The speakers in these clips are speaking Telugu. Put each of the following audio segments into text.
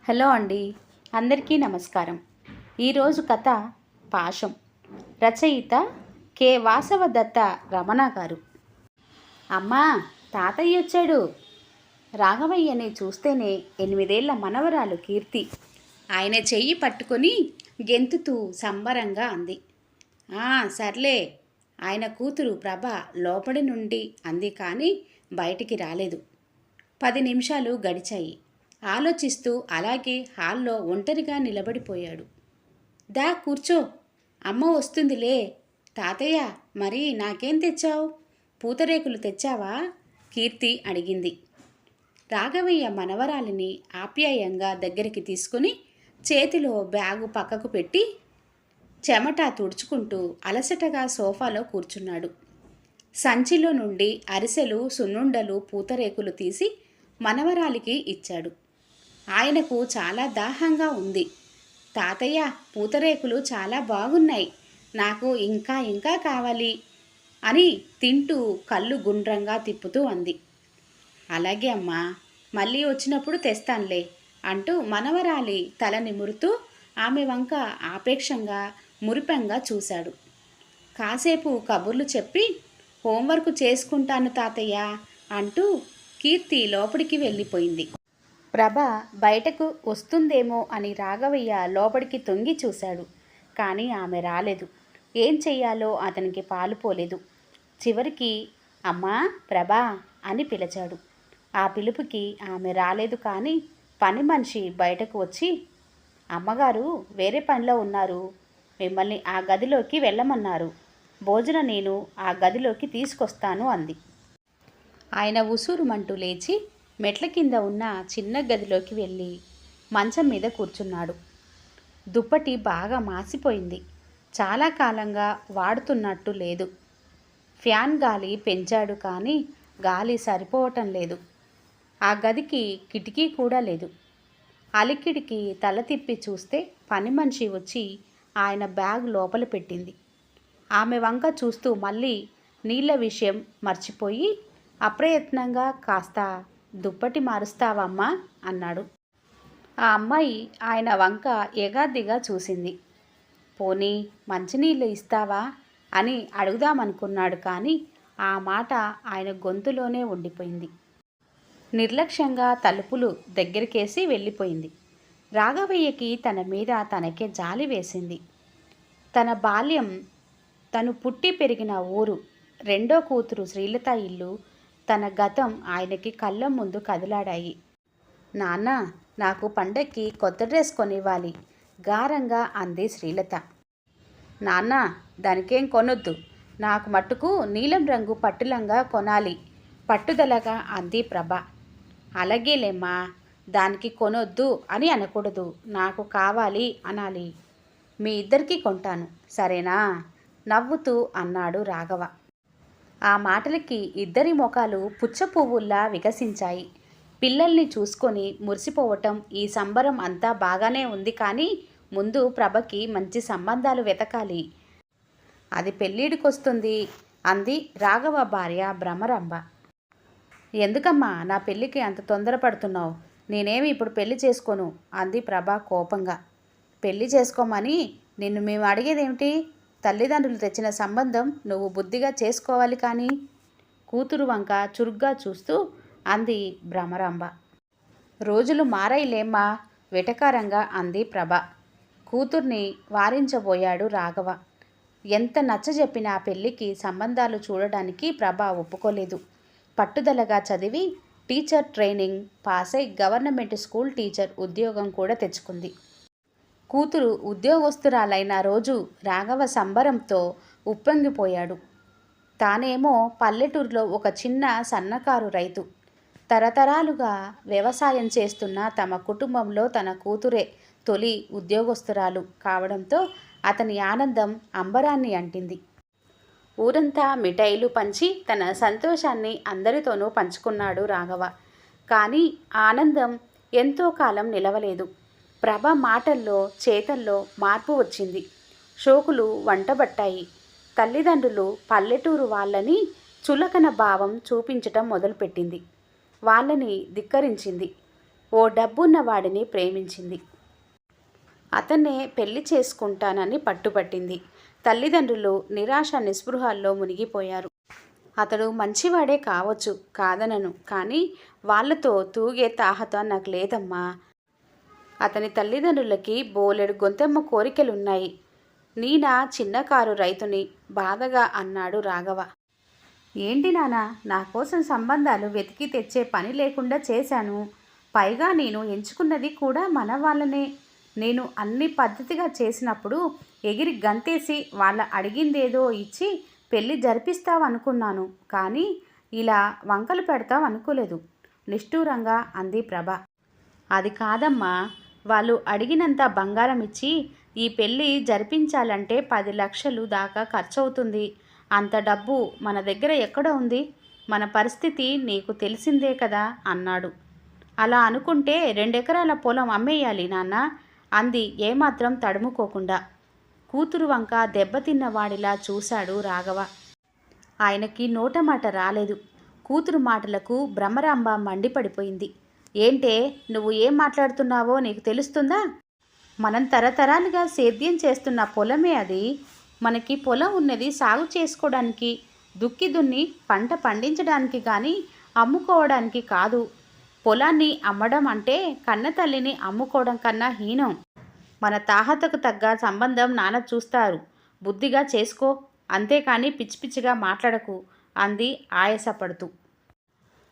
హలో అండి, అందరికీ నమస్కారం. ఈరోజు కథ పాశం. రచయిత కె వాసవదత్త రమణ గారు. అమ్మా, తాతయ్య వచ్చాడు. రాఘవయ్యని చూస్తేనే 8 ఏళ్ల మనవరాలు కీర్తి ఆయన చెయ్యి పట్టుకొని గెంతుతూ సంబరంగా అంది. సర్లే, ఆయన కూతురు ప్రభ లోపలి నుండి అంది కానీ బయటికి రాలేదు. 10 నిమిషాలు గడిచాయి. ఆలోచిస్తూ అలాగే హాల్లో ఒంటరిగా నిలబడిపోయాడు. దా కూర్చో, అమ్మ వస్తుందిలే. తాతయ్య, మరి నాకేం తెచ్చావు? పూతరేకులు తెచ్చావా? కీర్తి అడిగింది. రాఘవయ్య మనవరాలిని ఆప్యాయంగా దగ్గరికి తీసుకుని చేతిలో బ్యాగు పక్కకు పెట్టి చెమట తుడుచుకుంటూ అలసటగా సోఫాలో కూర్చున్నాడు. సంచిలో నుండి అరిసెలు, సున్నుండలు, పూతరేకులు తీసి మనవరాలికి ఇచ్చాడు. ఆయనకు చాలా దాహంగా ఉంది. తాతయ్య, పూతరేకులు చాలా బాగున్నాయి, నాకు ఇంకా ఇంకా కావాలి అని తింటూ కళ్ళు గుండ్రంగా తిప్పుతూ అంది. అలాగే అమ్మా, మళ్ళీ వచ్చినప్పుడు తెస్తానులే అంటూ మనవరాలి తల నిమురుతూ ఆమె వంక ఆపేక్షంగా మురిపెంగా చూశాడు. కాసేపు కబుర్లు చెప్పి హోంవర్క్ చేసుకుంటాను తాతయ్య అంటూ కీర్తి లోపలికి వెళ్ళిపోయింది. ప్రభ బయటకు వస్తుందేమో అని రాఘవయ్య లోపలికి తొంగి చూశాడు. కానీ ఆమె రాలేదు. ఏం చెయ్యాలో అతనికి పాలుపోలేదు. చివరికి అమ్మా ప్రభా అని పిలిచాడు. ఆ పిలుపుకి ఆమె రాలేదు. కానీ పని మనిషి బయటకు వచ్చి, అమ్మగారు వేరే పనిలో ఉన్నారు, మిమ్మల్ని ఆ గదిలోకి వెళ్ళమన్నారు, భోజనం నేను ఆ గదిలోకి తీసుకొస్తాను అంది. ఆయన ఉసూరుమంటూ లేచి మెట్ల కింద ఉన్న చిన్న గదిలోకి వెళ్ళి మంచం మీద కూర్చున్నాడు. దుప్పటి బాగా మాసిపోయింది. చాలా కాలంగా వాడుతున్నట్టు లేదు. ఫ్యాన్ గాలి పెంచాడు కానీ గాలి సరిపోవటం లేదు. ఆ గదికి కిటికీ కూడా లేదు. అలికిడికి తల తిప్పి చూస్తే పని మనిషి వచ్చి ఆయన బ్యాగ్ లోపల పెట్టింది. ఆమె వంక చూస్తూ మళ్ళీ నీళ్ళ విషయం మర్చిపోయి అప్రయత్నంగా కాస్త దుప్పటి మారుస్తావమ్మా అన్నాడు. ఆ అమ్మాయి ఆయన వంక ఎగాదిగా చూసింది. పోనీ మంచినీళ్ళు ఇస్తావా అని అడుగుదామనుకున్నాడు కానీ ఆ మాట ఆయన గొంతులోనే ఉండిపోయింది. నిర్లక్ష్యంగా తలుపులు దగ్గరికేసి వెళ్ళిపోయింది. రాఘవయ్యకి తన మీద తనకే జాలి వేసింది. తన బాల్యం, తను పుట్టి పెరిగిన ఊరు, రెండో కూతురు శ్రీలత ఇల్లు, తన గతం ఆయనకి కళ్ళ ముందు కదిలాడాయి. నాన్న, నాకు పండక్కి కొత్త డ్రెస్ కొనివ్వాలి గారంగా అంది శ్రీలత. నాన్న, దానికేం కొనొద్దు, నాకు మట్టుకు నీలం రంగు పట్టులంగా కొనాలి పట్టుదలగా అంది ప్రభ. అలాగేలేమ్మా, దానికి కొనొద్దు అని అనకూడదు, నాకు కావాలి అనాలి. మీ ఇద్దరికీ కొంటాను, సరేనా? నవ్వుతూ అన్నాడు రాఘవ. ఆ మాటలకి ఇద్దరి ముఖాలు పుచ్చ పువ్వుల్లా వికసించాయి. పిల్లల్ని చూసుకొని మురిసిపోవటం, ఈ సంబరం అంతా బాగానే ఉంది కానీ ముందు ప్రభకి మంచి సంబంధాలు వెతకాలి, అది పెళ్ళిడికొస్తుంది అంది రాఘవ భార్య భ్రమరాంబ. ఎందుకమ్మా నా పెళ్ళికి అంత తొందరపడుతున్నావు? నేనేమి ఇప్పుడు పెళ్లి చేసుకోను అంది ప్రభ కోపంగా. పెళ్లి చేసుకోమని నిన్ను మేము అడిగేదేమిటి? తల్లిదండ్రులు తెచ్చిన సంబంధం నువ్వు బుద్ధిగా చేసుకోవాలి కానీ కూతురు వంక చురుగ్గా చూస్తూ అంది భ్రమరాంబ. రోజులు మారాయిలేమ్మా వెటకారంగా అంది ప్రభ. కూతుర్ని వారించబోయాడు రాఘవ. ఎంత నచ్చజెప్పినా పెళ్ళికి సంబంధాలు చూడడానికి ప్రభ ఒప్పుకోలేదు. పట్టుదలగా చదివి టీచర్ ట్రైనింగ్ పాస్ అయి గవర్నమెంట్ స్కూల్ టీచర్ ఉద్యోగం కూడా తెచ్చుకుంది. కూతురు ఉద్యోగస్తురాలైన రోజు రాఘవ సంబరంతో ఉప్పొంగిపోయాడు. తానేమో పల్లెటూరులో ఒక చిన్న సన్నకారు రైతు. తరతరాలుగా వ్యవసాయం చేస్తున్న తమ కుటుంబంలో తన కూతురే తొలి ఉద్యోగస్తురాలు కావడంతో అతని ఆనందం అంబరాన్ని అంటింది. ఊరంతా మిఠాయిలు పంచి తన సంతోషాన్ని అందరితోనూ పంచుకున్నాడు రాఘవ. కానీ ఆనందం ఎంతో కాలం నిలవలేదు. ప్రభ మాటల్లో చేతల్లో మార్పు వచ్చింది. షోకులు వంటబట్టాయి. తల్లిదండ్రులు పల్లెటూరు వాళ్ళని చులకన భావం చూపించటం మొదలుపెట్టింది. వాళ్ళని ధిక్కరించింది. ఓ డబ్బున్న వాడిని ప్రేమించింది. అతన్నే పెళ్లి చేసుకుంటానని పట్టుపట్టింది. తల్లిదండ్రులు నిరాశ నిస్పృహాల్లో మునిగిపోయారు. అతడు మంచివాడే కావచ్చు, కాదనను, కానీ వాళ్లతో తూగే తాహత నాకు లేదమ్మా. అతని తల్లిదండ్రులకి బోలెడు గొంతెమ్మ కోరికలున్నాయి. నీనా చిన్నకారు రైతుని బాధగా అన్నాడు రాఘవ. ఏంటి నాన్న, నా కోసం సంబంధాలు వెతికి తెచ్చే పని లేకుండా చేశాను. పైగా నేను ఎంచుకున్నది కూడా మన వాళ్ళనే. నేను అన్ని పద్ధతిగా చేసినప్పుడు ఎగిరి గంతేసి వాళ్ళ అడిగిందేదో ఇచ్చి పెళ్ళి జరిపిస్తావనుకున్నాను, కానీ ఇలా వంకలు పెడతావనుకోలేదు, నిష్ఠూరంగా అంది ప్రభ. అది కాదమ్మా, వాళ్ళు అడిగినంత బంగారం ఇచ్చి ఈ పెళ్ళి జరిపించాలంటే 10 లక్షలు దాకా ఖర్చవుతుంది. అంత డబ్బు మన దగ్గర ఎక్కడ ఉంది? మన పరిస్థితి నీకు తెలిసిందే కదా అన్నాడు. అలా అనుకుంటే 2 ఎకరాల పొలం అమ్మేయాలి నాన్న, అంది ఏమాత్రం తడుముకోకుండా. కూతురు వంక దెబ్బతిన్నవాడిలా చూశాడు రాఘవ. ఆయనకి నోటమాట రాలేదు. కూతురు మాటలకు భ్రమరాంబ మండిపడిపోయింది. ఏంటే, నువ్వు ఏం మాట్లాడుతున్నావో నీకు తెలుస్తుందా? మనం తరతరాలుగా సేద్యం చేస్తున్న పొలమే అది. మనకి పొలం ఉన్నది సాగు చేసుకోవడానికి, దుక్కి దున్ని పంట పండించడానికి కానీ అమ్ముకోవడానికి కాదు. పొలాన్ని అమ్మడం అంటే కన్నతల్లిని అమ్ముకోవడం కన్నా హీనం. మన తాహతకు తగ్గ సంబంధం నాన్న చూస్తారు. బుద్ధిగా చేసుకో, అంతేకాని పిచ్చి పిచ్చిగా మాట్లాడకు, అంది ఆయాసపడుతూ.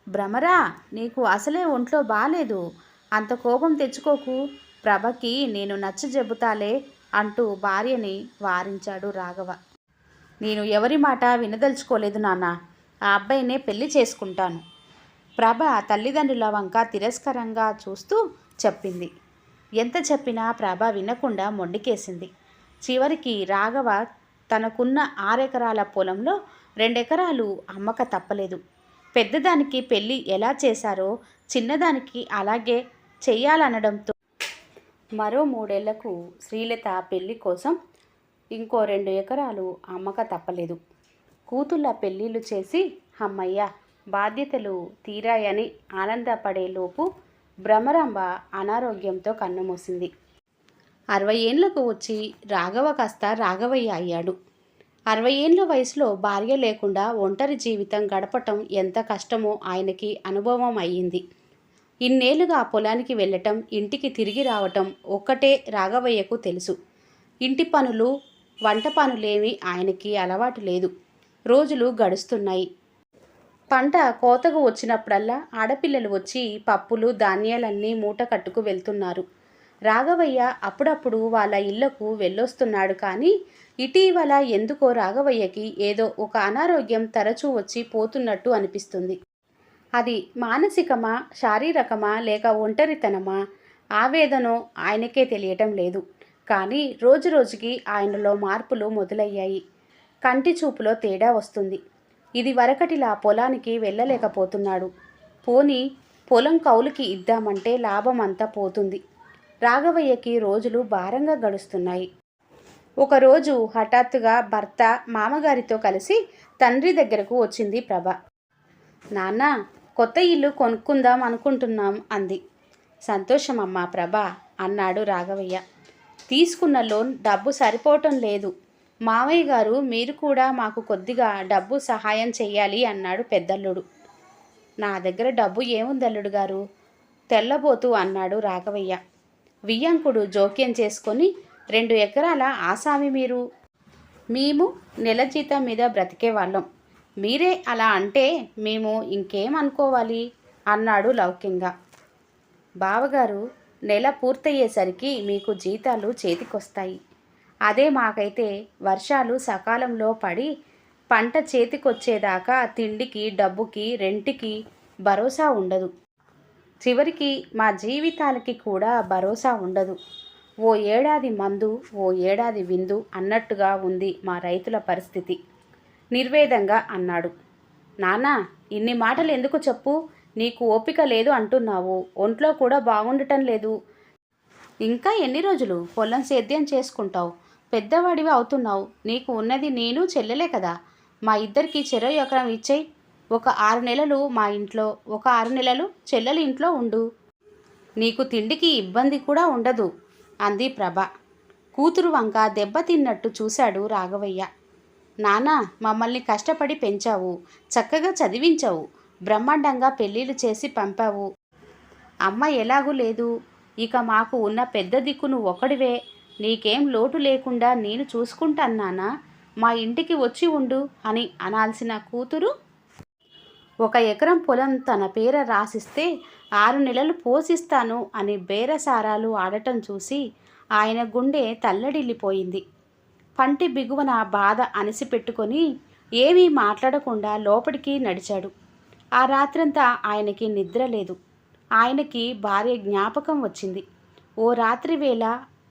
భ్రమరా, నీకు అసలే ఒంట్లో బాలేదు, అంత కోపం తెచ్చుకోకు. ప్రభకి నేను నచ్చ చెబుతాలే అంటూ భార్యని వారించాడు రాఘవ. నేను ఎవరి మాట వినదలుచుకోలేదు నాన్న, ఆ అబ్బాయినే పెళ్లి చేసుకుంటాను. ప్రభ తల్లిదండ్రుల వంక తిరస్కరంగా చూస్తూ చెప్పింది. ఎంత చెప్పినా ప్రభ వినకుండా మొండికేసింది. చివరికి రాఘవ తనకున్న 6 ఎకరాల పొలంలో 2 ఎకరాలు అమ్మక తప్పలేదు. పెద్దదానికి పెళ్ళి ఎలా చేశారో చిన్నదానికి అలాగే చెయ్యాలనడంతో మరో 3 ఏళ్లకు శ్రీలత పెళ్లి కోసం ఇంకో 2 ఎకరాలు అమ్మక తప్పలేదు. కూతుళ్ళ పెళ్ళిళ్ళు చేసి అమ్మయ్య బాధ్యతలు తీరాయని ఆనందపడేలోపు భ్రమరాంబ అనారోగ్యంతో కన్నుమూసింది. 60 ఏళ్లకు వచ్చి రాఘవ కాస్త రాఘవయ్య అయ్యాడు. 60 ఏళ్ల వయసులో భార్య లేకుండా ఒంటరి జీవితం గడపటం ఎంత కష్టమో ఆయనకి అనుభవం అయ్యింది. ఇన్నేళ్లుగా పొలానికి వెళ్ళటం, ఇంటికి తిరిగి రావటం ఒక్కటే రాఘవయ్యకు తెలుసు. ఇంటి పనులు, వంట పనులేమీ ఆయనకి అలవాటు లేదు. రోజులు గడుస్తున్నాయి. పంట కోతకు వచ్చినప్పుడల్లా ఆడపిల్లలు వచ్చి పప్పులు ధాన్యాలన్నీ మూట కట్టుకు వెళ్తున్నారు. రాఘవయ్య అప్పుడప్పుడు వాళ్ళ ఇళ్లకు వెళ్ళొస్తున్నాడు. కానీ ఇటీవల ఎందుకో రాఘవయ్యకి ఏదో ఒక అనారోగ్యం తరచూ వచ్చి పోతున్నట్టు అనిపిస్తుంది. అది మానసికమా, శారీరకమా, లేక ఒంటరితనమా, ఆవేదనో ఆయనకే తెలియటం లేదు. కానీ రోజురోజుకి ఆయనలో మార్పులు మొదలయ్యాయి. కంటి చూపులో తేడా వస్తుంది. ఇది వరకటిలా పొలానికి వెళ్ళలేకపోతున్నాడు. పోనీ పొలం కౌలుకి ఇద్దామంటే లాభం అంతా పోతుంది. రాఘవయ్యకి రోజులు భారంగా గడుస్తున్నాయి. ఒకరోజు హఠాత్తుగా భర్త మామగారితో కలిసి తండ్రి దగ్గరకు వచ్చింది ప్రభ. నాన్న, కొత్త ఇల్లు కొనుక్కుందాం అనుకుంటున్నాం అంది. సంతోషమమ్మా ప్రభ అన్నాడు రాఘవయ్య. తీసుకున్న లోన్ డబ్బు సరిపోవటం లేదు. మావయ్య గారు మీరు కూడా మాకు కొద్దిగా డబ్బు సహాయం చెయ్యాలి అన్నాడు పెద్దల్లుడు. నా దగ్గర డబ్బు ఏముందల్లుడు గారు, తెల్లబోతూ అన్నాడు రాఘవయ్య. వియ్యంకుడు జోక్యం చేసుకొని 2 ఎకరాల ఆసామి మీరు. మేము నెల జీతం మీద బ్రతికేవాళ్ళం. మీరే అలా అంటే మేము ఇంకేం అనుకోవాలి అన్నాడు లౌక్యంగా. బావగారు, నెల పూర్తయ్యేసరికి మీకు జీతాలు చేతికొస్తాయి. అదే మాకైతే వర్షాలు సకాలంలో పడి పంట చేతికొచ్చేదాకా తిండికి, డబ్బుకి, రెంట్కి భరోసా ఉండదు. చివరికి మా జీవితాలకి కూడా భరోసా ఉండదు. ఓ ఏడాది మందు, ఓ ఏడాది విందు అన్నట్టుగా ఉంది మా రైతుల పరిస్థితి నిర్వేదంగా అన్నాడు. నాన్నా, ఇన్ని మాటలు ఎందుకు చెప్పు? నీకు ఓపిక లేదు అంటున్నావు, ఒంట్లో కూడా బాగుండటం లేదు. ఇంకా ఎన్ని రోజులు పొలం సేద్యం చేసుకుంటావు? పెద్దవాడివి అవుతున్నావు. నీకు ఉన్నది నేను, చెల్లెలే కదా. మా ఇద్దరికి చెరో ఎకరం ఇచ్చేయి. ఒక 6 నెలలు మా ఇంట్లో, ఒక 6 నెలలు చెల్లెలి ఇంట్లో ఉండు. నీకు తిండికి ఇబ్బంది కూడా ఉండదు అంది ప్రభ. కూతురు వంక దెబ్బతిన్నట్టు చూశాడు రాఘవయ్య. నానా, మమ్మల్ని కష్టపడి పెంచావు, చక్కగా చదివించావు, బ్రహ్మాండంగా పెళ్ళిళ్ళు చేసి పంపావు. అమ్మ ఎలాగూ లేదు, ఇక మాకు ఉన్న పెద్ద దిక్కు నువ్వు ఒక్కడివే. నీకేం లోటు లేకుండా నేను చూసుకుంటాను నాన్నా, మా ఇంటికి వచ్చి ఉండు అని అనాల్సిన కూతురు 1 ఎకరం పొలం తన పేర రాసిస్తే 6 నెలలు పోషిస్తాను అని బేరసారాలు ఆడటం చూసి ఆయన గుండె తల్లడిల్లిపోయింది. పంటి బిగువన బాధ అణిసిపెట్టుకొని ఏమీ మాట్లాడకుండా లోపలికి నడిచాడు. ఆ రాత్రంతా ఆయనకి నిద్ర లేదు. ఆయనకి భార్య జ్ఞాపకం వచ్చింది. ఓ రాత్రి వేళ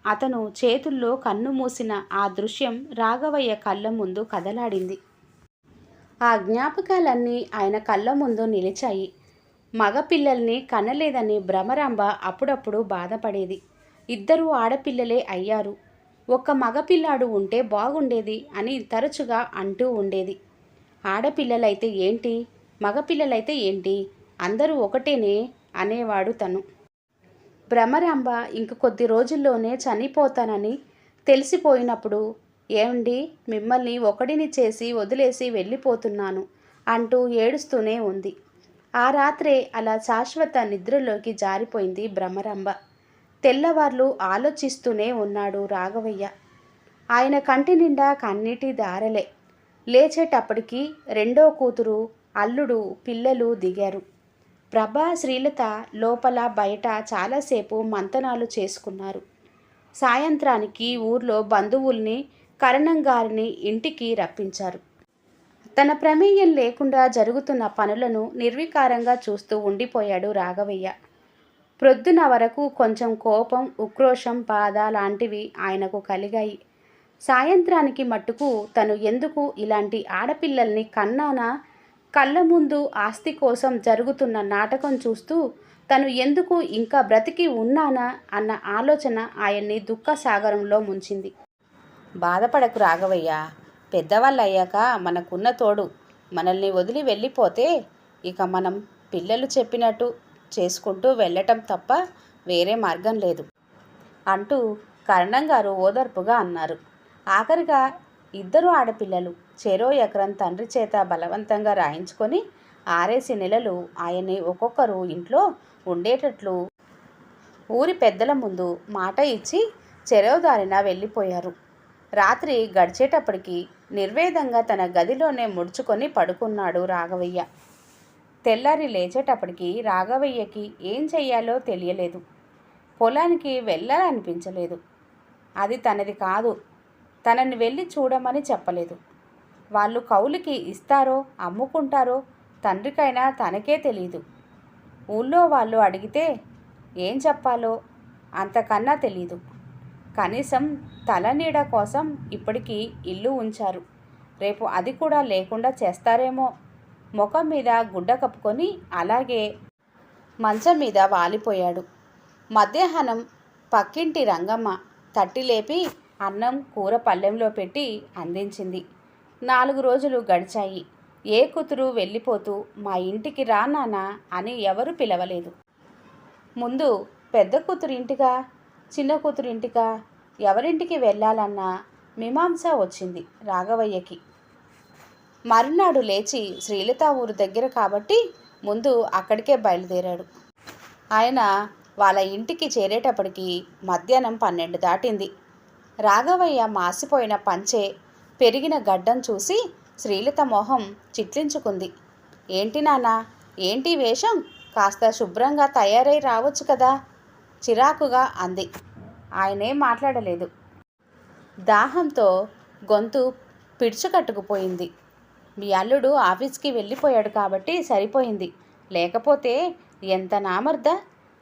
అతను చేతుల్లో కన్ను మూసిన ఆ దృశ్యం రాఘవయ్య కళ్ళ ముందు కదలాడింది. ఆ జ్ఞాపకాలన్నీ ఆయన కళ్ళ ముందు నిలిచాయి. మగపిల్లల్ని కనలేదని భ్రమరాంబ అప్పుడప్పుడు బాధపడేది. 2 ఆడపిల్లలే అయ్యారు, ఒక్క మగపిల్లాడు ఉంటే బాగుండేది అని తరచుగా అంటూ ఉండేది. ఆడపిల్లలైతే ఏంటి, మగపిల్లలైతే ఏంటి, అందరూ ఒకటేనే అనేవాడు తను. భ్రమరాంబ ఇంక కొద్ది రోజుల్లోనే చనిపోతానని తెలిసిపోయినప్పుడు, ఏమండి, మిమ్మల్ని ఒకడిని చేసి వదిలేసి వెళ్ళిపోతున్నాను అంటూ ఏడుస్తూనే ఉంది. ఆ రాత్రే అలా శాశ్వత నిద్రలోకి జారిపోయింది భ్రమరాంబ. తెల్లవార్లు ఆలోచిస్తూనే ఉన్నాడు రాఘవయ్య. ఆయన కంటి నిండా కన్నీటి దారలే. లేచేటప్పటికి 2వ కూతురు, అల్లుడు, పిల్లలు దిగారు. ప్రభా, శ్రీలత లోపల బయట చాలాసేపు మంతనాలు చేసుకున్నారు. సాయంత్రానికి ఊర్లో బంధువుల్ని, కరణంగారిని ఇంటికి రప్పించారు. తన ప్రమేయం లేకుండా జరుగుతున్న పనులను నిర్వికారంగా చూస్తూ ఉండిపోయాడు రాఘవయ్య. ప్రొద్దున వరకు కొంచెం కోపం, ఉక్రోషం, బాధ లాంటివి ఆయనకు కలిగాయి. సాయంత్రానికి మట్టుకు తను ఎందుకు ఇలాంటి ఆడపిల్లల్ని కన్నానా, కళ్ళ ముందు ఆస్తి కోసం జరుగుతున్న నాటకం చూస్తూ తను ఎందుకు ఇంకా బ్రతికి ఉన్నానా అన్న ఆలోచన ఆయన్ని దుఃఖసాగరంలో ముంచింది. బాధపడకు రాఘవయ్య, పెద్దవాళ్ళు అయ్యాక మనకున్న తోడు మనల్ని వదిలి వెళ్ళిపోతే ఇక మనం పిల్లలు చెప్పినట్టు చేసుకుంటూ వెళ్ళటం తప్ప వేరే మార్గం లేదు అంటూ కరణంగారు ఓదార్పుగా అన్నారు. ఆఖరిగా 2 ఆడపిల్లలు చెరో ఎకరం తండ్రి చేత బలవంతంగా రాయించుకొని 6 నెలలు ఆయన్ని ఒక్కొక్కరు ఇంట్లో ఉండేటట్లు ఊరి పెద్దల ముందు మాట ఇచ్చి చెరవదారిన వెళ్ళిపోయారు. రాత్రి గడిచేటప్పటికి నిర్వేదంగా తన గదిలోనే ముడుచుకొని పడుకున్నాడు రాఘవయ్య. తెల్లారి లేచేటప్పటికి రాఘవయ్యకి ఏం చెయ్యాలో తెలియలేదు. పొలానికి వెళ్ళాలనిపించలేదు. అది తనది కాదు. తనని వెళ్ళి చూడమని చెప్పలేదు. వాళ్ళు కౌలుకి ఇస్తారో అమ్ముకుంటారో తండ్రికైనా తనకే తెలీదు. ఊళ్ళో వాళ్ళు అడిగితే ఏం చెప్పాలో అంతకన్నా తెలీదు. కనీసం తలనీడ కోసం ఇప్పటికీ ఇల్లు ఉంచారు. రేపు అది కూడా లేకుండా చేస్తారేమో. ముఖం మీద గుడ్డ కప్పుకొని అలాగే మంచం మీద వాలిపోయాడు. మధ్యాహ్నం పక్కింటి రంగమ్మ తట్టి లేపి అన్నం కూర పళ్ళెంలో పెట్టి అందించింది. 4 రోజులు గడిచాయి. ఏ కూతురు వెళ్ళిపోతూ మా ఇంటికి రా నాన్నా అని ఎవరు పిలవలేదు. ముందు పెద్ద కూతురింటిగా, చిన్న కూతురింటిగా, ఎవరింటికి వెళ్ళాలన్న మీమాంస వచ్చింది రాఘవయ్యకి. మరునాడు లేచి శ్రీలత ఊరు దగ్గర కాబట్టి ముందు అక్కడికే బయలుదేరాడు. ఆయన వాళ్ళ ఇంటికి చేరేటప్పటికి మధ్యాహ్నం 12 దాటింది. రాఘవయ్య మాసిపోయిన పంచె, పెరిగిన గడ్డం చూసి శ్రీలత మొహం చిట్లించుకుంది. ఏంటి నాన్నా, ఏంటి వేషం, కాస్త శుభ్రంగా తయారై రావచ్చు కదా చిరాకుగా అంది. ఆయనేం మాట్లాడలేదు. దాహంతో గొంతు పిడుచుకట్టుకుపోయింది. మీ అల్లుడు ఆఫీస్కి వెళ్ళిపోయాడు కాబట్టి సరిపోయింది, లేకపోతే ఎంత నామర్ద.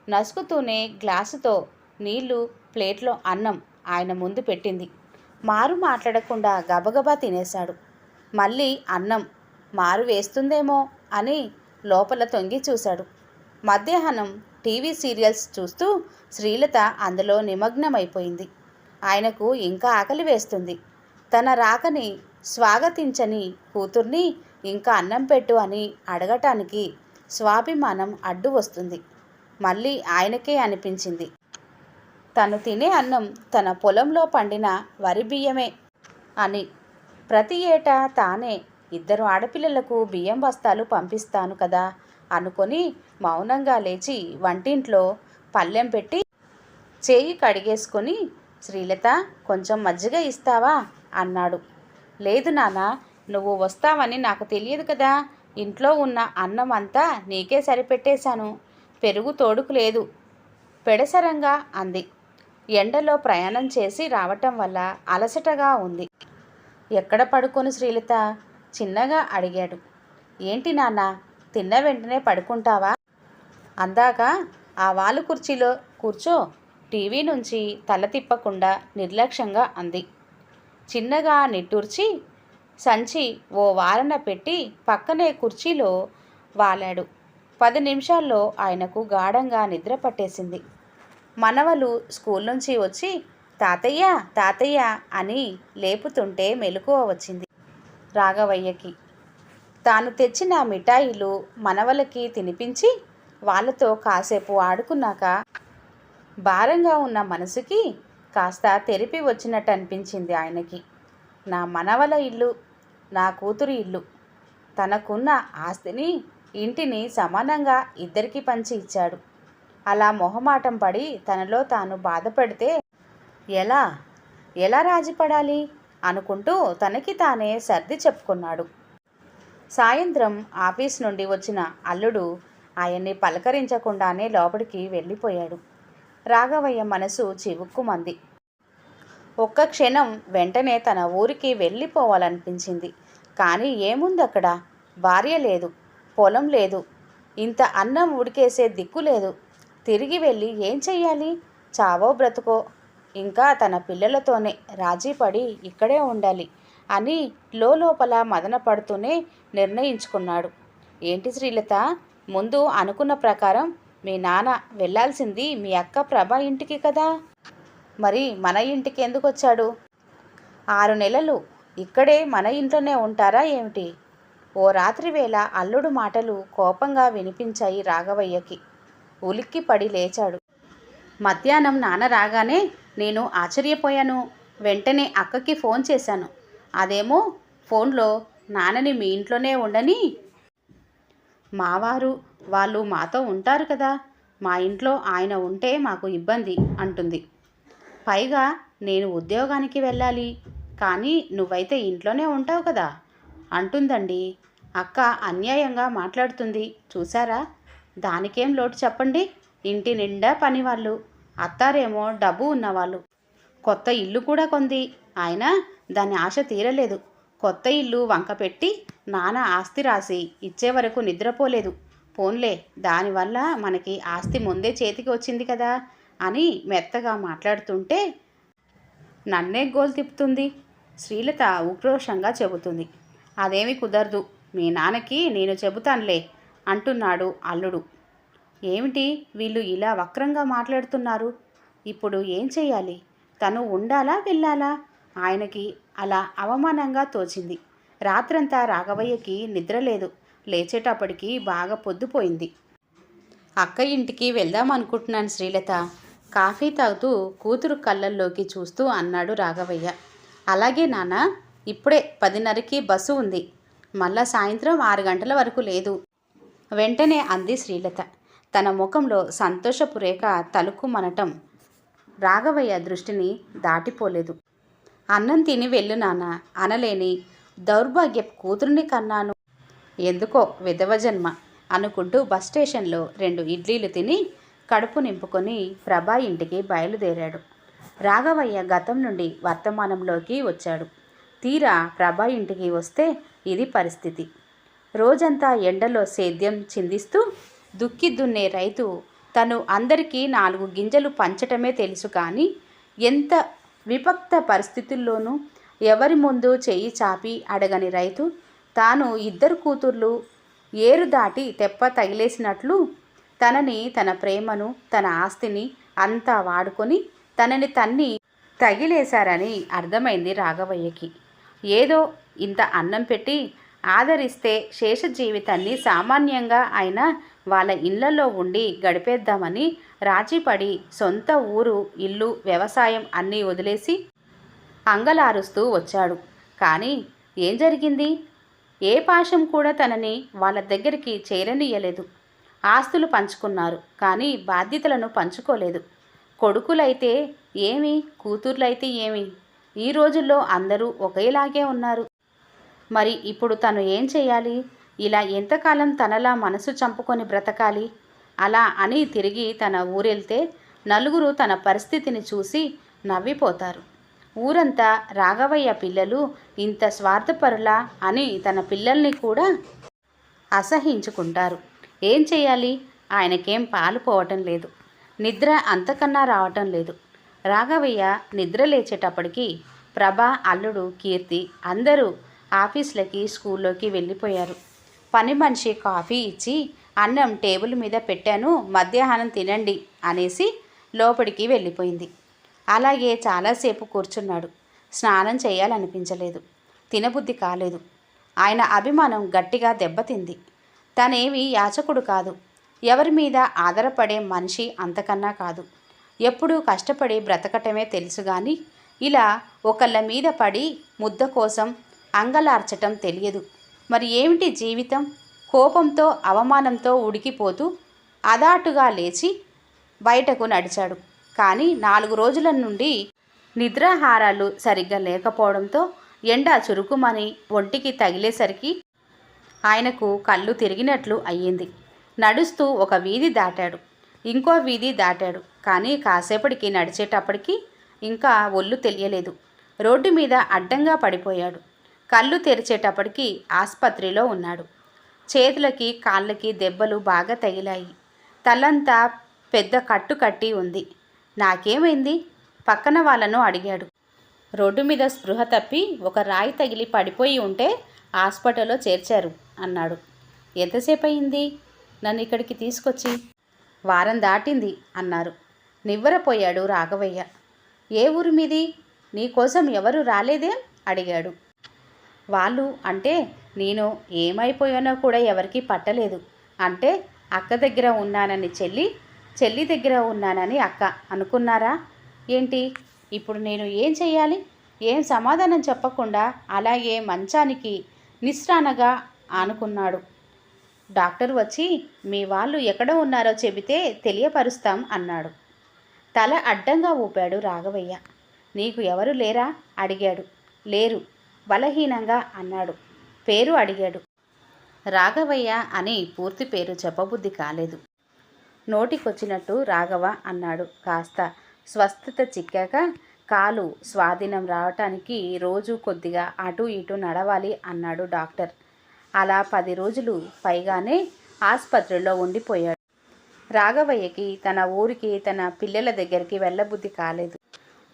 నసుకుతూనే గ్లాసుతో నీళ్లు, ప్లేట్లో అన్నం ఆయన ముందు పెట్టింది. మారు మాట్లాడకుండా గబగబా తినేశాడు. మళ్ళీ అన్నం మారు వేస్తుందేమో అని లోపల తొంగి చూశాడు. మధ్యాహ్నం టీవీ సీరియల్స్ చూస్తూ శ్రీలత అందులో నిమగ్నమైపోయింది. ఆయనకు ఇంకా ఆకలి వేస్తుంది. తన రాకని స్వాగతించని కూతుర్ని ఇంకా అన్నం పెట్టు అని అడగటానికి స్వాభిమానం అడ్డు వస్తుంది. మళ్ళీ ఆయనకే అనిపించింది. తను తినే అన్నం తన పొలంలో పండిన వరి బియ్యమే అని. ప్రతి ఏటా తానే 2 ఆడపిల్లలకు బియ్యం బస్తాలు పంపిస్తాను కదా అనుకొని మౌనంగా లేచి వంటింట్లో పళ్ళెం పెట్టి చేయి కడిగేసుకొని, శ్రీలత కొంచెం మజ్జిగ ఇస్తావా అన్నాడు. లేదు నాన్న, నువ్వు వస్తావని నాకు తెలియదు కదా, ఇంట్లో ఉన్న అన్నం అంతా నీకే సరిపెట్టేశాను, పెరుగు తోడుకు లేదు పెడసరంగా అంది. ఎండలో ప్రయాణం చేసి రావటం వల్ల అలసటగా ఉంది. ఎక్కడ పడుకోను శ్రీలత చిన్నగా అడిగాడు. ఏంటి నాన్న, తిన్న వెంటనే పడుకుంటావా? అందాక ఆ వాలు కుర్చీలో కూర్చో, టీవీ నుంచి తల తిప్పకుండా నిర్లక్ష్యంగా అంది. చిన్నగా నిట్టూర్చి సంచి ఓ వారన పెట్టి పక్కనే కుర్చీలో వాలాడు. 10 నిమిషాల్లో ఆయనకు గాఢంగా నిద్ర పట్టేసింది. మనవలు స్కూల్ నుంచి వచ్చి తాతయ్య తాతయ్య అని లేపుతుంటే మెలకువ వచ్చింది రాఘవయ్యకి. తాను తెచ్చిన మిఠాయిలు మనవలకి తినిపించి వాళ్ళతో కాసేపు ఆడుకున్నాక భారంగా ఉన్న మనసుకి కాస్త తెరిపి వచ్చినట్టు అనిపించింది ఆయనకి. నా మనవల ఇల్లు, నా కూతురు ఇల్లు, తనకున్న ఆస్తిని ఇంటిని సమానంగా ఇద్దరికి పంచి ఇచ్చాడు. అలా మొహమాటం పడి తనలో తాను బాధపడితే ఎలా ఎలా రాజీపడాలి అనుకుంటూ తనకి తానే సర్ది చెప్పుకున్నాడు. సాయంత్రం ఆఫీస్ నుండి వచ్చిన అల్లుడు ఆయన్ని పలకరించకుండానే లోపలికి వెళ్ళిపోయాడు. రాఘవయ్య మనసు చివుక్కుమంది. ఒక్క క్షణం వెంటనే తన ఊరికి వెళ్ళిపోవాలనిపించింది. కానీ ఏముందక్కడ? భార్య లేదు, పొలం లేదు, ఇంత అన్నం ఉడికేసే దిక్కు లేదు. తిరిగి వెళ్ళి ఏం చెయ్యాలి? చావో బ్రతుకో ఇంకా తన పిల్లలతోనే రాజీపడి ఇక్కడే ఉండాలి అని లోపల మదన పడుతూనే నిర్ణయించుకున్నాడు. ఏంటి శ్రీలత, ముందు అనుకున్న ప్రకారం మీ నాన్న వెళ్ళాల్సింది మీ అక్క ప్రభ ఇంటికి కదా, మరి మన ఇంటికి ఎందుకు వచ్చాడు? 6 నెలలు ఇక్కడే మన ఇంట్లోనే ఉంటారా ఏమిటి? ఓ రాత్రి వేళ అల్లుడు మాటలు కోపంగా వినిపించాయి రాఘవయ్యకి. ఉలిక్కి పడి లేచాడు. మధ్యాహ్నం నాన్న రాగానే నేను ఆశ్చర్యపోయాను. వెంటనే అక్కకి ఫోన్ చేశాను. అదేమో ఫోన్లో నాన్నని మీ ఇంట్లోనే ఉండని, మావారు వాళ్ళు మాతో ఉంటారు కదా, మా ఇంట్లో ఆయన ఉంటే మాకు ఇబ్బంది అంటుంది. పైగా నేను ఉద్యోగానికి వెళ్ళాలి, కానీ నువ్వైతే ఇంట్లోనే ఉంటావు కదా అంటుందండి. అక్క అన్యాయంగా మాట్లాడుతుంది చూసారా? దానికేం లోటు చెప్పండి. ఇంటి నిండా పనివాళ్ళు, అత్తారేమో డబ్బు ఉన్నవాళ్ళు, కొత్త ఇల్లు కూడా కొంది. ఆయన దాని ఆశ తీరలేదు. కొత్త ఇల్లు వంక పెట్టి నాన్న ఆస్తి రాసి ఇచ్చే వరకు నిద్రపోలేదు. పోన్లే, దానివల్ల మనకి ఆస్తి ముందే చేతికి వచ్చింది కదా అని మెత్తగా మాట్లాడుతుంటే నన్నే గోలు తిప్పుతుంది శ్రీలత ఉక్రోషంగా చెబుతుంది. అదేమి కుదరదు, మీ నాన్నకి నేను చెబుతానులే అంటున్నాడు అల్లుడు. ఏమిటి వీళ్ళు ఇలా వక్రంగా మాట్లాడుతున్నారు? ఇప్పుడు ఏం చెయ్యాలి? తను ఉండాలా వెళ్ళాలా? ఆయనకి అలా అవమానంగా తోచింది. రాత్రంతా రాఘవయ్యకి నిద్రలేదు. లేచేటప్పటికి బాగా పొద్దుపోయింది. అక్క ఇంటికి వెళ్దామనుకుంటున్నాను శ్రీలత, కాఫీ తాగుతూ కూతురు కళ్ళల్లోకి చూస్తూ అన్నాడు రాఘవయ్య. అలాగే నాన్న, ఇప్పుడే 10:30కి బస్సు ఉంది, మళ్ళా సాయంత్రం 6 గంటల వరకు లేదు వెంటనే అంది శ్రీలత. తన ముఖంలో సంతోషపు రేఖ తలుక్కుమనటం రాఘవయ్య దృష్టిని దాటిపోలేదు. అన్నం తిని వెళ్ళు నాన్న అనలేని దౌర్భాగ్యపు కూతురుని కన్నాను, ఎందుకో విధవ జన్మ అనుకుంటూ బస్ స్టేషన్లో 2 ఇడ్లీలు తిని కడుపు నింపుకొని ప్రభా ఇంటికి బయలుదేరాడు. రాఘవయ్య గతం నుండి వర్తమానంలోకి వచ్చాడు. తీరా ప్రభా ఇంటికి వస్తే ఇది పరిస్థితి. రోజంతా ఎండలో సేద్యం చిందిస్తూ దుక్కి దున్నే రైతు తను అందరికీ 4 గింజలు పంచటమే తెలుసు, కానీ ఎంత విపక్త పరిస్థితుల్లోనూ ఎవరి ముందు చెయ్యి చాపి అడగని రైతు తాను 2 కూతుర్లు ఏరు దాటి తెప్ప తగిలేసినట్లు తనని, తన ప్రేమను, తన ఆస్తిని అంతా వాడుకొని తనని తన్ని తగిలేశారని అర్థమైంది రాఘవయ్యకి. ఏదో ఇంత అన్నం పెట్టి ఆదరిస్తే శేష జీవితాన్ని సామాన్యంగా ఆయన వాళ్ళ ఇళ్లలో ఉండి గడిపేద్దామని రాజీపడి సొంత ఊరు, ఇల్లు, వ్యవసాయం అన్నీ వదిలేసి అంగలారుస్తూ వచ్చాడు. కానీ ఏం జరిగింది? ఏ పాశం కూడా తనని వాళ్ళ దగ్గరికి చేరనీయలేదు. ఆస్తులు పంచుకున్నారు, కానీ బాధ్యతలను పంచుకోలేదు. కొడుకులైతే ఏమి, కూతుర్లైతే ఏమి, ఈ రోజుల్లో అందరూ ఒకేలాగే ఉన్నారు. మరి ఇప్పుడు తను ఏం చేయాలి? ఇలా ఎంతకాలం తనలా మనసు చంపుకొని బ్రతకాలి? అలా అని తిరిగి తన ఊరెళ్తే నలుగురు తన పరిస్థితిని చూసి నవ్విపోతారు. ఊరంతా రాఘవయ్య పిల్లలు ఇంత స్వార్థపరులా అని తన పిల్లల్ని కూడా అసహించుకుంటారు. ఏం చేయాలి? ఆయనకేం పాలు పోవటం లేదు, నిద్ర అంతకన్నా రావటం లేదు. రాఘవయ్య నిద్ర లేచేటప్పటికి ప్రభ, అల్లుడు, కీర్తి అందరూ ఆఫీసులకి, స్కూల్లోకి వెళ్ళిపోయారు. పని మనిషి కాఫీ ఇచ్చి అన్నం టేబుల్ మీద పెట్టాను, మధ్యాహ్నం తినండి అనేసి లోపలికి వెళ్ళిపోయింది. అలాగే చాలాసేపు కూర్చున్నాడు. స్నానం చేయాలనిపించలేదు, తినబుద్ధి కాలేదు. ఆయన అభిమానం గట్టిగా దెబ్బతింది. తనేమి యాచకుడు కాదు, ఎవరి మీద ఆధారపడే మనిషి అంతకన్నా కాదు. ఎప్పుడూ కష్టపడి బ్రతకటమే తెలుసు కానీ ఇలా ఒకళ్ళ మీద పడి ముద్ద కోసం అంగలార్చటం తెలియదు. మరి ఏమిటి జీవితం? కోపంతో, అవమానంతో ఉడికిపోతూ అదాటుగా లేచి బయటకు నడిచాడు. కానీ 4 రోజుల నుండి నిద్రాహారాలు సరిగ్గా లేకపోవడంతో ఎండ చురుకుమని ఒంటికి తగిలేసరికి ఆయనకు కళ్ళు తిరిగినట్లు అయ్యింది. నడుస్తూ ఒక వీధి దాటాడు, ఇంకో వీధి దాటాడు. కానీ కాసేపటికి నడిచేటప్పటికి ఇంకా ఒళ్ళు తెలియలేదు. రోడ్డు మీద అడ్డంగా పడిపోయాడు. కళ్ళు తెరిచేటప్పటికి ఆసుపత్రిలో ఉన్నాడు. చేతులకి, కాళ్ళకి దెబ్బలు బాగా తగిలాయి. తలంతా పెద్ద కట్టు కట్టి ఉంది. నాకేమైంది? పక్కన వాళ్ళను అడిగాడు. రోడ్డు మీద స్పృహ తప్పి ఒక రాయి తగిలి పడిపోయి ఉంటే హాస్పిటల్లో చేర్చారు అన్నాడు. ఎంతసేపు అయింది నన్ను ఇక్కడికి తీసుకొచ్చి? వారం దాటింది అన్నారు. నివ్వరపోయాడు రాఘవయ్య. ఏ ఊరు మీది? నీకోసం ఎవరు రాలేదే అడిగాడు. వాళ్ళు అంటే నేను ఏమైపోయానో కూడా ఎవరికీ పట్టలేదు. అంటే అక్క దగ్గర ఉన్నానని చెల్లి దగ్గర ఉన్నానని అక్క అనుకున్నారా ఏంటి? ఇప్పుడు నేను ఏం చెయ్యాలి? ఏం సమాధానం చెప్పకుండా అలాగే మంచానికి నిస్రానగా ఆనుకున్నాడు. డాక్టర్ వచ్చి మీ వాళ్ళు ఎక్కడ ఉన్నారో చెబితే తెలియపరుస్తాం అన్నాడు. తల అడ్డంగా ఊపాడు రాఘవయ్య. నీకు ఎవరు లేరా అడిగాడు. లేరు బలహీనంగా అన్నాడు. పేరు అడిగాడు. రాఘవయ్య అని పూర్తి పేరు చెప్పబుద్ధి కాలేదు. నోటికొచ్చినట్టు రాఘవ అన్నాడు. కాస్త స్వస్థత చిక్కాక కాలు స్వాధీనం రావటానికి రోజు కొద్దిగా అటు ఇటు నడవాలి అన్నాడు డాక్టర్. అలా 10 రోజులు పైగానే ఆసుపత్రిలో ఉండిపోయాడు. రాఘవయ్యకి తన ఊరికి, తన పిల్లల దగ్గరికి వెళ్ళబుద్ధి కాలేదు.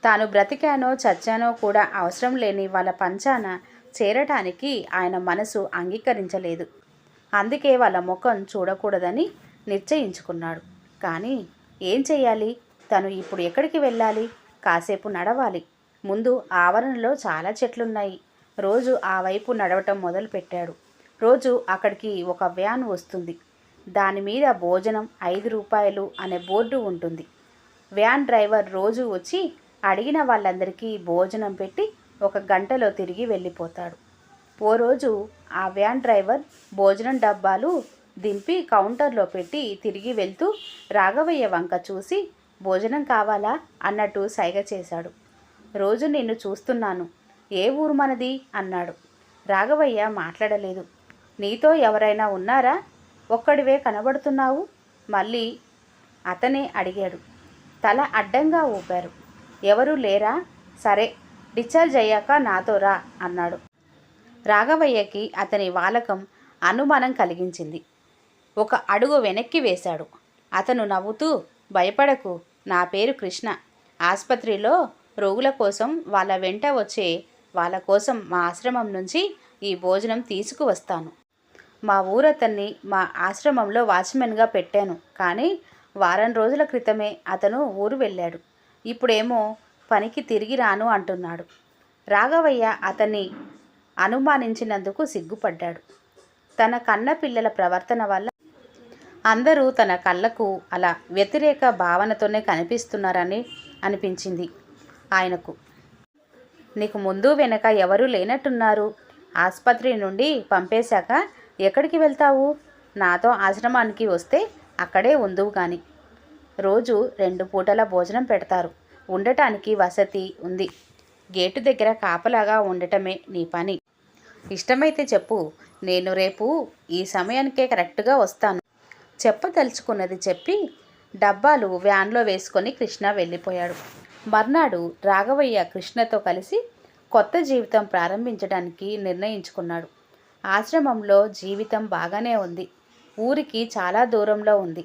తాను బ్రతికానో చచ్చానో కూడా అవసరం లేని వాళ్ళ పంచాన చేరటానికి ఆయన మనసు అంగీకరించలేదు. అందుకే వాళ్ళ ముఖం చూడకూడదని నిశ్చయించుకున్నాడు. కానీ ఏం చెయ్యాలి? తను ఇప్పుడు ఎక్కడికి వెళ్ళాలి? కాసేపు నడవాలి. ముందు ఆవరణలో చాలా చెట్లున్నాయి. రోజు ఆ వైపు నడవటం మొదలుపెట్టాడు. రోజు అక్కడికి ఒక వ్యాన్ వస్తుంది. దాని మీద భోజనం 5 రూపాయలు అనే బోర్డు ఉంటుంది. వ్యాన్ డ్రైవర్ రోజు వచ్చి అడిగిన వాళ్ళందరికీ భోజనం పెట్టి 1 గంటలో తిరిగి వెళ్ళిపోతాడు. ఓ రోజు ఆ వ్యాన్ డ్రైవర్ భోజనం డబ్బాలు దింపి కౌంటర్లో పెట్టి తిరిగి వెళ్తూ రాఘవయ్య వంక చూసి భోజనం కావాలా అన్నట్టు సైగ చేశాడు. రోజు నిన్ను చూస్తున్నాను, ఏ ఊరు మనది అన్నాడు. రాఘవయ్య మాట్లాడలేదు. నీతో ఎవరైనా ఉన్నారా? ఒక్కడివే కనబడుతున్నావు మళ్ళీ అతనే అడిగాడు. తల అడ్డంగా ఊపారు. ఎవరూ లేరా? సరే డిశ్చార్జ్ అయ్యాక నాతో రా అన్నాడు. రాఘవయ్యకి అతని వాలకం అనుమానం కలిగించింది. 1 అడుగు వెనక్కి వేశాడు. అతను నవ్వుతూ, భయపడకు, నా పేరు కృష్ణ. ఆసుపత్రిలో రోగుల కోసం, వాళ్ళ వెంట వచ్చే వాళ్ళ కోసం మా ఆశ్రమం నుంచి ఈ భోజనం తీసుకువస్తాను. మా ఊరతన్ని మా ఆశ్రమంలో వాచ్మెన్గా పెట్టాను. కానీ వారం రోజుల క్రితమే అతను ఊరు వెళ్ళాడు. ఇప్పుడేమో పనికి తిరిగి రాను అంటున్నాడు. రాఘవయ్య అతన్ని అనుమానించినందుకు సిగ్గుపడ్డాడు. తన కన్న పిల్లల ప్రవర్తన వల్ల అందరూ తన కళ్ళకు అలా వ్యతిరేక భావనతోనే కనిపిస్తున్నారని అనిపించింది ఆయనకు. నీకు ముందు వెనక ఎవరూ లేనట్టున్నారు. ఆసుపత్రి నుండి పంపేశాక ఎక్కడికి వెళ్తావు? నాతో ఆశ్రమానికి వస్తే అక్కడే ఉందువు కానీ. రోజు 2 పూటల భోజనం పెడతారు. ఉండటానికి వసతి ఉంది. గేటు దగ్గర కాపలాగా ఉండటమే నీ పని. ఇష్టమైతే చెప్పు, నేను రేపు ఈ సమయానికే కరెక్ట్గా వస్తాను. చెప్పదలుచుకున్నది చెప్పి డబ్బాలు వ్యాన్లో వేసుకొని కృష్ణ వెళ్ళిపోయాడు. మర్నాడు రాఘవయ్య కృష్ణతో కలిసి కొత్త జీవితం ప్రారంభించడానికి నిర్ణయించుకున్నాడు. ఆశ్రమంలో జీవితం బాగానే ఉంది. ఊరికి చాలా దూరంలో ఉంది.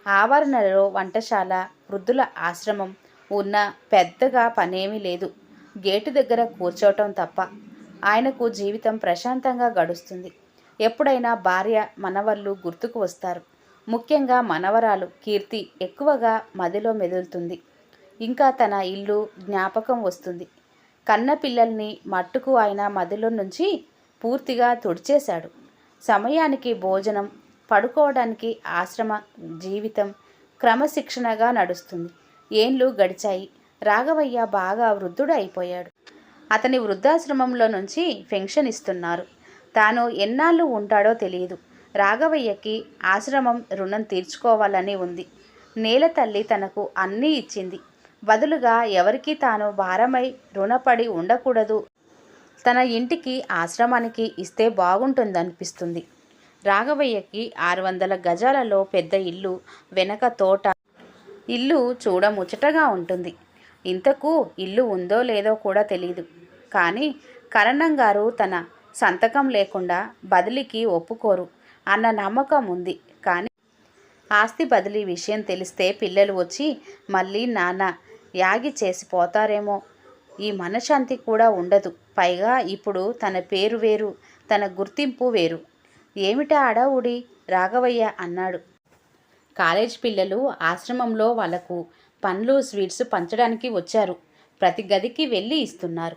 ఆవరణలో వంటశాల, వృద్ధుల ఆశ్రమం ఉన్న పెద్దగా పనేమీ లేదు. గేటు దగ్గర కూర్చోవటం తప్ప. ఆయనకు జీవితం ప్రశాంతంగా గడుస్తుంది. ఎప్పుడైనా భార్య, మనవళ్ళు గుర్తుకు వస్తారు. ముఖ్యంగా మనవరాలు కీర్తి ఎక్కువగా మదిలో మెదులుతుంది. ఇంకా తన ఇల్లు జ్ఞాపకం వస్తుంది. కన్న పిల్లల్ని మట్టుకు ఆయన మదిలో నుంచి పూర్తిగా తుడిచేశాడు. సమయానికి భోజనం, పడుకోవడానికి ఆశ్రమ జీవితం క్రమశిక్షణగా నడుస్తుంది. ఏండ్లు గడిచాయి. రాఘవయ్య బాగా వృద్ధుడు అయిపోయాడు. అతని వృద్ధాశ్రమంలో నుంచి పెన్షన్ ఇస్తున్నారు. తాను ఎన్నాళ్ళు ఉంటాడో తెలియదు. రాఘవయ్యకి ఆశ్రమం రుణం తీర్చుకోవాలని ఉంది. నేల తల్లి తనకు అన్నీ ఇచ్చింది. బదులుగా ఎవరికి తాను భారమై రుణపడి ఉండకూడదు. తన ఇంటికి ఆశ్రమానికి ఇస్తే బాగుంటుందనిపిస్తుంది. రాఘవయ్యకి 600 గజాలలో పెద్ద ఇల్లు, వెనక తోట. ఇల్లు చూడముచ్చటగా ఉంటుంది. ఇంతకు ఇల్లు ఉందో లేదో కూడా తెలియదు. కానీ కరణం గారు తన సంతకం లేకుండా బదిలీకి ఒప్పుకోరు అన్న నమ్మకం ఉంది. కానీ ఆస్తి బదిలీ విషయం తెలిస్తే పిల్లలు వచ్చి మళ్ళీ నాన్న యాగి చేసిపోతారేమో. ఈ మనశ్శాంతి కూడా ఉండదు. పైగా ఇప్పుడు తన పేరు వేరు, తన గుర్తింపు వేరు. ఏమిటా అడావుడి? రాఘవయ్య అన్నాడు. కాలేజ్ పిల్లలు ఆశ్రమంలో వాళ్లకు పండ్లు, స్వీట్స్ పంచడానికి వచ్చారు. ప్రతి గదికి వెళ్ళి ఇస్తున్నారు.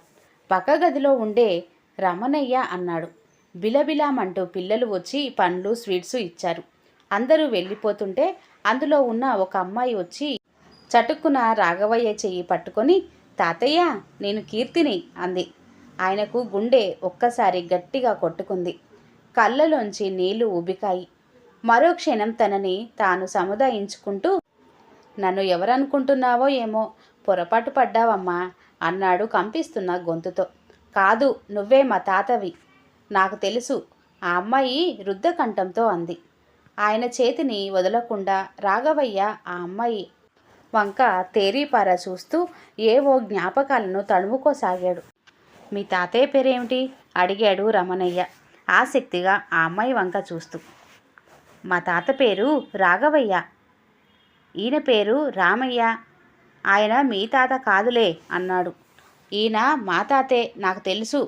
పక్క గదిలో ఉండే రమణయ్య అన్నాడు. బిలబిలామంటూ పిల్లలు వచ్చి పండ్లు, స్వీట్స్ ఇచ్చారు. అందరూ వెళ్ళిపోతుంటే అందులో ఉన్న ఒక అమ్మాయి వచ్చి చటుక్కున రాఘవయ్య చెయ్యి పట్టుకొని, తాతయ్య, నేను కీర్తిని అంది. ఆయనకు గుండె ఒక్కసారి గట్టిగా కొట్టుకుంది. కళ్ళలోంచి నీళ్లు ఉబికాయి. మరో క్షణం తనని తాను సముదాయించుకుంటూ, నన్ను ఎవరనుకుంటున్నావో ఏమో, పొరపాటు పడ్డావమ్మా అన్నాడు కంపిస్తున్న గొంతుతో. కాదు, నువ్వే మా తాతవి, నాకు తెలుసు, ఆ అమ్మాయి రుద్ధకంఠంతో అంది. ఆయన చేతిని వదలకుండా రాఘవయ్య ఆ అమ్మాయి వంక తేరీపార చూస్తూ ఏవో జ్ఞాపకాలను తడుముకోసాగాడు. మీ తాతయ్య పేరేమిటి? అడిగాడు రమణయ్య ఆసక్తిగా ఆ అమ్మాయి వంక చూస్తూ. మా తాత పేరు రాఘవయ్య. ఈయన పేరు రామయ్య. ఆయన మీ తాత కాదులే అన్నాడు. ఈయన మా తాతే, నాకు తెలుసు.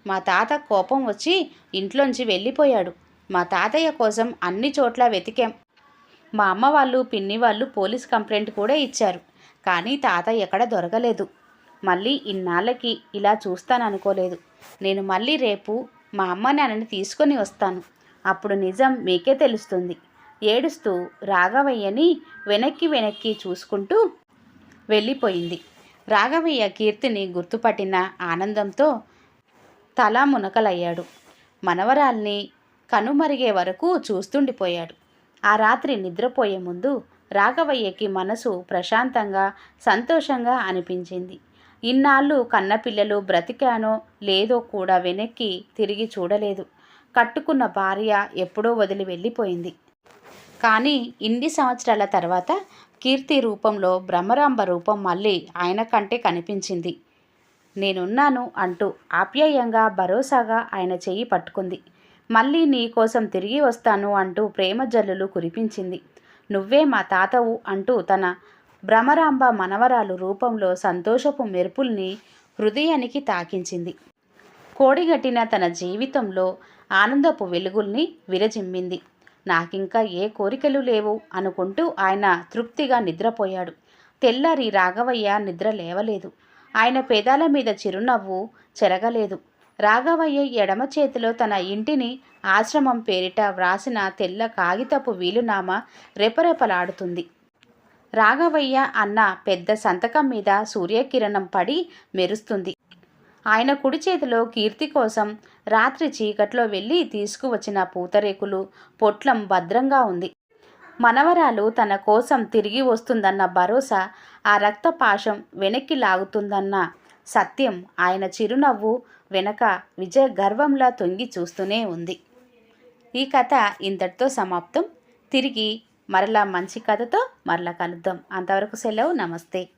మా తాత కోపం వచ్చి ఇంట్లోంచి వెళ్ళిపోయాడు. మా తాతయ్య కోసం అన్ని చోట్ల వెతికాం. మా అమ్మ వాళ్ళు, పిన్ని వాళ్ళు పోలీస్ కంప్లైంట్ కూడా ఇచ్చారు. కానీ తాత ఎక్కడ దొరకలేదు. మళ్ళీ ఇన్నాళ్ళకి ఇలా చూస్తాననుకోలేదు. నేను మళ్ళీ రేపు మా అమ్మ నాన్నని తీసుకొని వస్తాను. అప్పుడు నిజం మీకే తెలుస్తుంది. ఏడుస్తూ రాఘవయ్యని వెనక్కి చూసుకుంటూ వెళ్ళిపోయింది. రాఘవయ్య కీర్తిని గుర్తుపట్టిన ఆనందంతో తలా మునకలయ్యాడు. మనవరాల్ని కనుమరిగే వరకు చూస్తుండిపోయాడు. ఆ రాత్రి నిద్రపోయే ముందు రాఘవయ్యకి మనసు ప్రశాంతంగా, సంతోషంగా అనిపించింది. ఇన్నాళ్ళు కన్నపిల్లలు బ్రతికానో లేదో కూడా వెనక్కి తిరిగి చూడలేదు. కట్టుకున్న భార్య ఎప్పుడో వదిలి వెళ్ళిపోయింది. కానీ ఇన్ని సంవత్సరాల తర్వాత కీర్తి రూపంలో బ్రహ్మరాంబ రూపం మళ్ళీ ఆయన కంటే కనిపించింది. నేనున్నాను అంటూ ఆప్యాయంగా, భరోసాగా ఆయన చెయ్యి పట్టుకుంది. మళ్ళీ నీ కోసం తిరిగి వస్తాను అంటూ ప్రేమ జల్లులు కురిపించింది. నువ్వే మా తాతవు అంటూ తన భ్రమరాంబ మనవరాలు రూపంలో సంతోషపు మెరుపుల్ని హృదయానికి తాకించింది. కోడిగట్టిన తన జీవితంలో ఆనందపు వెలుగుల్ని విరజిమ్మింది. నాకింకా ఏ కోరికలు లేవు అనుకుంటూ ఆయన తృప్తిగా నిద్రపోయాడు. తెల్లారి రాఘవయ్య నిద్ర లేవలేదు. ఆయన పెదాల మీద చిరునవ్వు చెరగలేదు. రాఘవయ్య ఎడమ చేతిలో తన ఇంటిని ఆశ్రమం పేరిట వ్రాసిన తెల్ల కాగితపు వీలునామా రెపరెపలాడుతుంది. రాఘవయ్య అన్న పెద్ద సంతకం మీద సూర్యకిరణం పడి మెరుస్తుంది. ఆయన కుడి చేతిలో కీర్తి కోసం రాత్రి చీకట్లో వెళ్ళి తీసుకువచ్చిన పూతరేకులు పొట్లం భద్రంగా ఉంది. మనవరాలు తన కోసం తిరిగి వస్తుందన్న భరోసా, ఆ రక్తపాశం వెనక్కి లాగుతుందన్న సత్యం ఆయన చిరునవ్వు వెనక విజయ గర్వంలా తొంగి చూస్తూనే ఉంది. ఈ కథ ఇంతటితో సమాప్తం. తిరిగి మరలా మంచి కథతో మరలా కలుద్దాం. అంతవరకు సెలవు. నమస్తే.